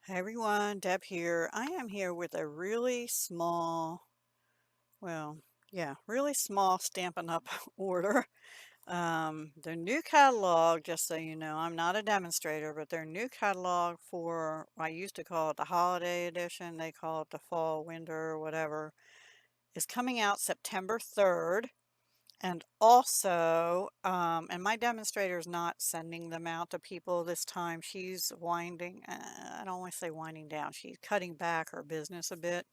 Hey everyone, Deb here. I am here with a really small, well, yeah, really small Stampin' Up! Order. Their new catalog, just so you know, I'm not a demonstrator, but their new catalog for, I used to call it the holiday edition, they call it the fall, winter, or whatever, is coming out September 3rd. And also, and my demonstrator is not sending them out to people this time. She's winding, I don't want to say winding down, she's cutting back her business a bit.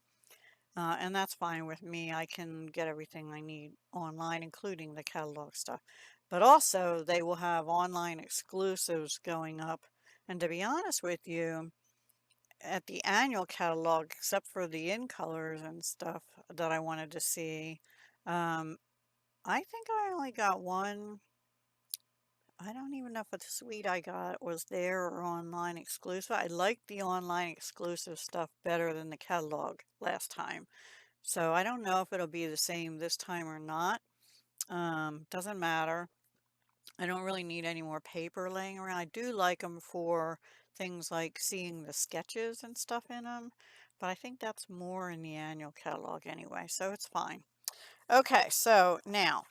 And that's fine with me. I can get everything I need online, including the catalog stuff. But also, they will have online exclusives going up. And to be honest with you, at the annual catalog, except for the in colors and stuff that I wanted to see, um, I think I only got one. I don't even know if the suite I got was there or online exclusive. I liked the online exclusive stuff better than the catalog last time. So I don't know if it'll be the same this time or not. Doesn't matter. I don't really need any more paper laying around. I do like them for things like seeing the sketches and stuff in them, but I think that's more in the annual catalog anyway, so it's fine. Okay, so now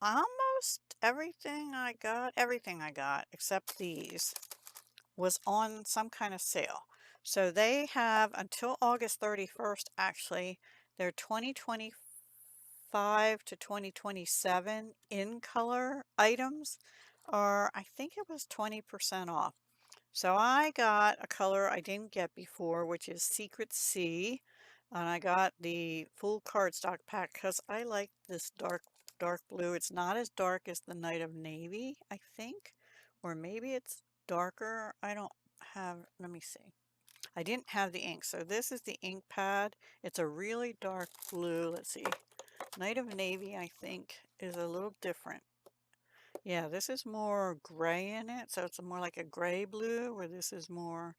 almost everything I got except these was on some kind of sale. So they have until August 31st, actually, their 2025 to 2027 in color items are, I think it was 20% off. So I got a color I didn't get before, which is Secret Sea. And I got the full cardstock pack because I like this dark blue. It's not as dark as the Night of Navy, I think. Or maybe it's darker. I don't have, let me see. I didn't have the ink. So this is the ink pad. It's a really dark blue. Let's see. Night of Navy, I think, is a little different. Yeah, this is more gray in it, so it's more like a gray blue, where this is more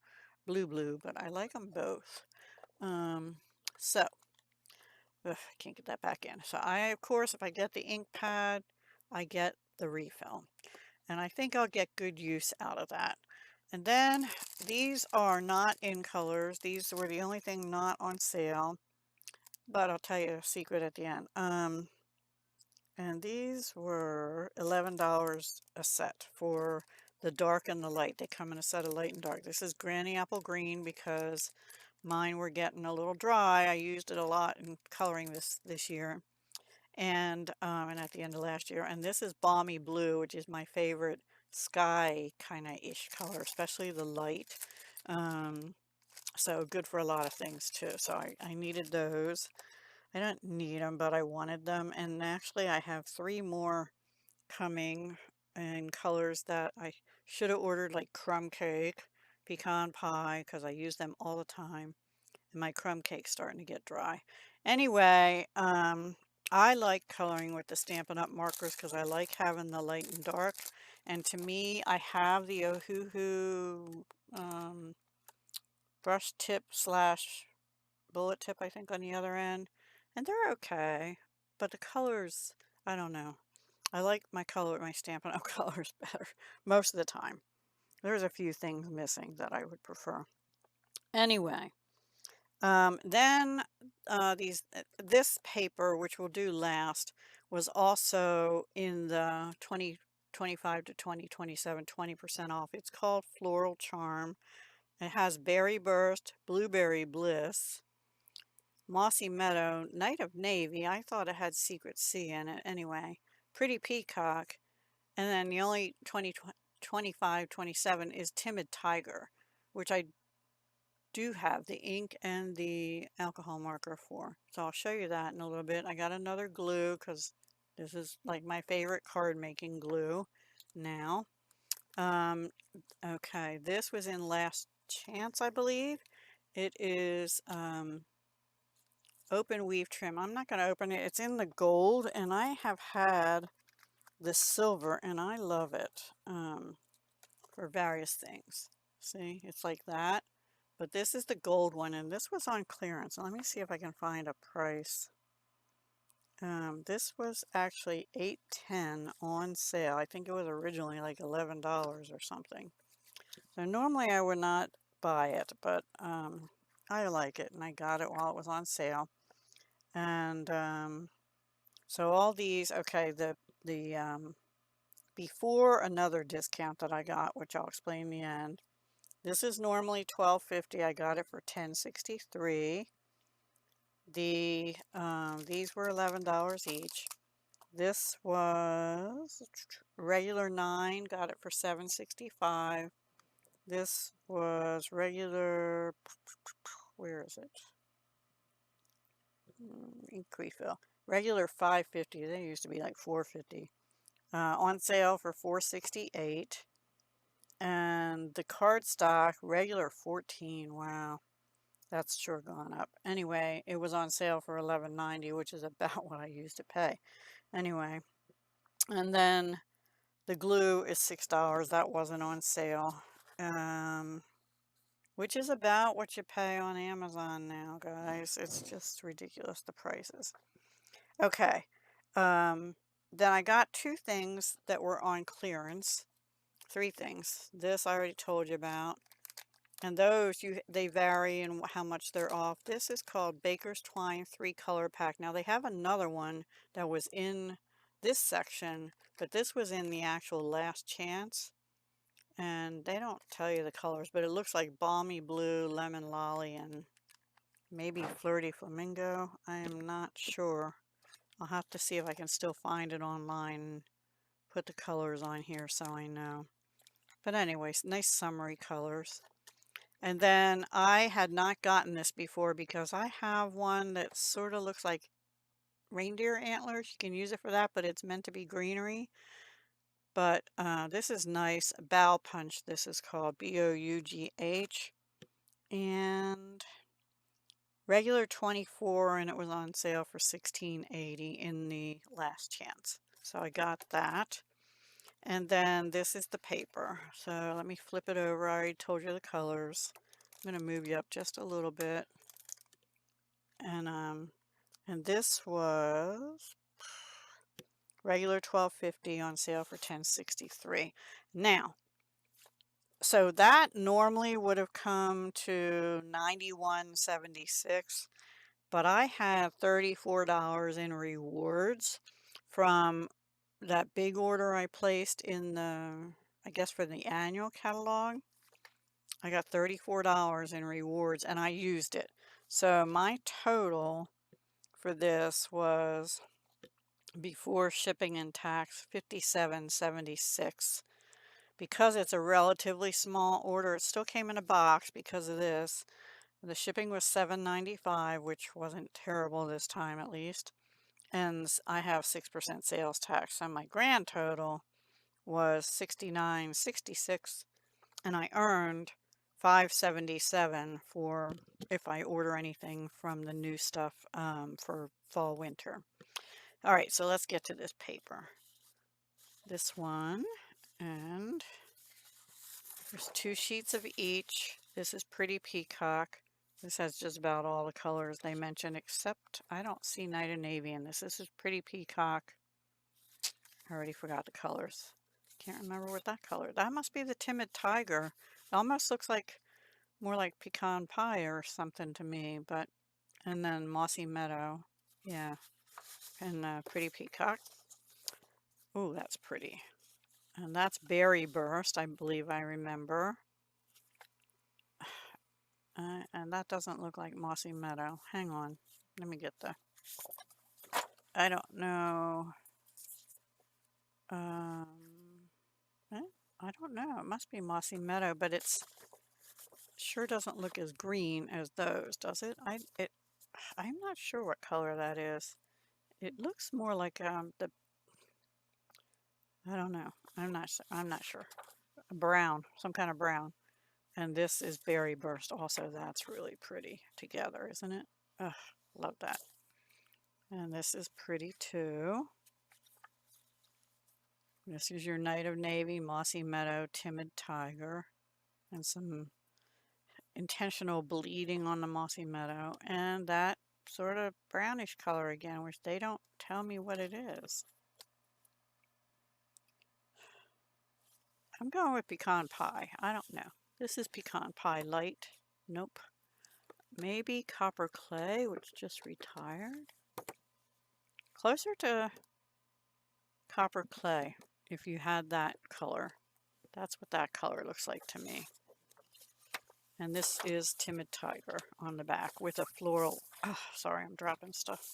blue, but I like them both. Um, so, ugh, I can't get that back in. So of course, if I get the ink pad, I get the refill. And I think I'll get good use out of that. And then these are not in colors. These were the only thing not on sale, but I'll tell you a secret at the end. And these were $11 a set for the dark and the light. They come in a set of light and dark. This is Granny Apple Green because mine were getting a little dry. I used it a lot in coloring this year and at the end of last year. And this is Balmy Blue, which is my favorite sky kind of ish color, especially the light. Um, so good for a lot of things too. So I needed those. I don't need them, but I wanted them. And actually, I have three more coming in colors that I should have ordered, like crumb cake, pecan pie, because I use them all the time. And my crumb cake's starting to get dry. Anyway, I like coloring with the Stampin' Up! Markers because I like having the light and dark. And to me, I have the Ohuhu brush tip slash bullet tip, I think, on the other end. And they're okay. But the colors, I don't know. I like my Stampin' Up! Colors better most of the time. There's a few things missing that I would prefer. Anyway, then this paper, which we'll do last, was also in the 2025 to 2027 20% off. It's called Floral Charm. It has Berry Burst, Blueberry Bliss, Mossy Meadow, Night of Navy. I thought it had Secret Sea in it anyway. Pretty Peacock. And then the only 2025, 27 is Timid Tiger, which I do have the ink and the alcohol marker for. So I'll show you that in a little bit. I got another glue because this is like my favorite card making glue now. Um, okay, this was in Last Chance, I believe. It is open weave trim. I'm not going to open it. It's in the gold, and I have had the silver, and I love it for various things. See, it's like that. But this is the gold one, and this was on clearance. Let me see if I can find a price. This was actually $8.10 on sale. I think it was originally like $11 or something. So normally I would not buy it, but I like it, and I got it while it was on sale. And so all these, okay, the before another discount that I got, which I'll explain in the end. This is normally $12.50. I got it for $10.63. These were $11 each. This was regular 9, got it for $7.65. This was regular, where is it? Ink refill. Regular $5.50. They used to be like $4.50. On sale for $4.68. And the cardstock, regular $14. Wow, that's sure gone up. Anyway, it was on sale for $11.90, which is about what I used to pay. Anyway, and then the glue is $6. That wasn't on sale. Which is about what you pay on Amazon now, guys. It's just ridiculous, the prices. Okay. Then I got 2 things that were on clearance. 3 things. This I already told you about. And those, they vary in how much they're off. This is called Baker's Twine 3-color pack. Now they have another one that was in this section, but this was in the actual last chance. And they don't tell you the colors, but it looks like Balmy Blue, Lemon Lolly, and maybe Flirty Flamingo. I am not sure. I'll have to see if I can still find it online and put the colors on here so I know. But anyways, nice summery colors. And then I had not gotten this before because I have one that sort of looks like reindeer antlers. You can use it for that, but it's meant to be greenery. But this is nice. Bow Punch, this is called B-O-U-G-H. And regular 24, and it was on sale for $16.80 in the last chance. So I got that. And then this is the paper. So let me flip it over. I already told you the colors. I'm going to move you up just a little bit. And this was regular $12.50 on sale for $10.63. Now, so that normally would have come to $91.76, but I had $34 in rewards from that big order I placed in the, I guess for the annual catalog. I got $34 in rewards and I used it. So my total for this was, before shipping and tax, $57.76. Because it's a relatively small order, it still came in a box because of this. The shipping was $7.95, which wasn't terrible this time at least. And I have 6% sales tax. So my grand total was $69.66, and I earned $5.77 for if I order anything from the new stuff for fall winter. All right, so let's get to this paper. This one, and there's 2 sheets of each. This is Pretty Peacock. This has just about all the colors they mentioned, except I don't see Night of Navy in this. This is Pretty Peacock. I already forgot the colors. Can't remember what that color. That must be the Timid Tiger. It almost looks like more like pecan pie or something to me, but, and then Mossy Meadow. Yeah. And Pretty Peacock. Oh, that's pretty. And that's Berry Burst, I believe I remember. And that doesn't look like Mossy Meadow. Hang on. Let me get the... I don't know. I don't know. It must be Mossy Meadow, but it's sure doesn't look as green as those, does it? I'm not sure what color that is. It looks more like I don't know. I'm not sure. Brown, some kind of brown. And this is Berry Burst also. That's really pretty together, isn't it? Ugh, love that. And this is pretty too. This is your Night of Navy, Mossy Meadow, Timid Tiger, and some intentional bleeding on the Mossy Meadow, and that sort of brownish color again, which they don't tell me what it is. I'm going with pecan pie. I don't know. This is Pecan Pie Light. Nope. Maybe Copper Clay, which just retired. Closer to Copper Clay, if you had that color. That's what that color looks like to me. And this is Timid Tiger on the back with a floral. Oh, sorry, I'm dropping stuff.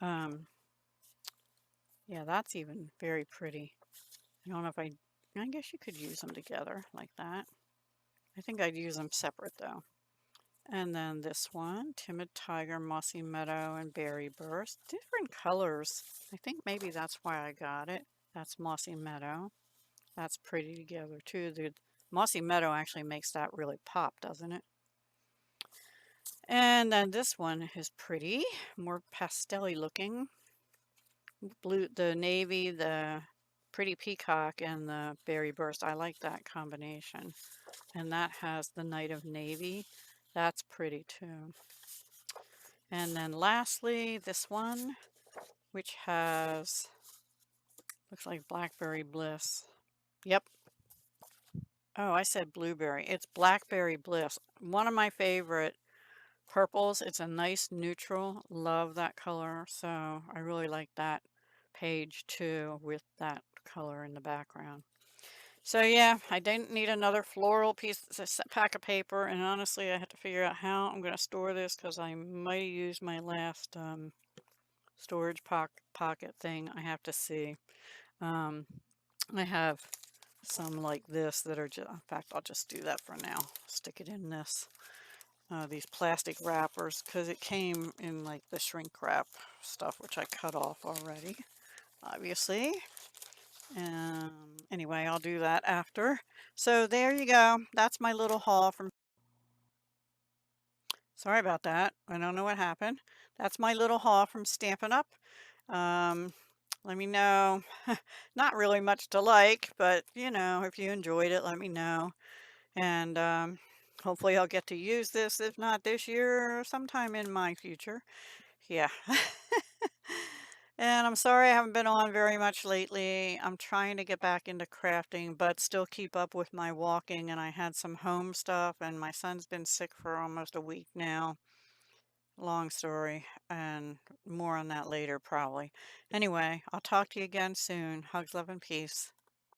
Yeah, that's even very pretty. I don't know if I guess you could use them together like that. I think I'd use them separate though. And then this one, Timid Tiger, Mossy Meadow, and Berry Burst. Different colors. I think maybe that's why I got it. That's Mossy Meadow. That's pretty together too. The Mossy Meadow actually makes that really pop, doesn't it? And then this one is pretty, more pastel-y looking. Blue, the navy, the pretty peacock, and the berry burst. I like that combination. And that has the night of navy. That's pretty too. And then lastly, this one, which has, looks like Blackberry Bliss. Yep. Oh, I said blueberry. It's Blackberry Bliss. One of my favorite purples. It's a nice neutral. Love that color. So I really like that page too with that color in the background. So yeah, I didn't need another floral piece, pack of paper, and honestly I had to figure out how I'm going to store this because I might use my last storage pocket thing. I have to see. I have some like this that are just, in fact I'll just do that for now. Stick it in this. These plastic wrappers because it came in like the shrink wrap stuff, which I cut off already, obviously. Anyway, I'll do that after. So there you go. That's my little haul from. Sorry about that. I don't know what happened. That's my little haul from Stampin' Up. Let me know. Not really much to like, but you know, if you enjoyed it, let me know. And hopefully I'll get to use this, if not this year, sometime in my future. Yeah. And I'm sorry I haven't been on very much lately. I'm trying to get back into crafting, but still keep up with my walking. And I had some home stuff, and my son's been sick for almost a week now. Long story, and more on that later, probably. Anyway, I'll talk to you again soon. Hugs, love, and peace.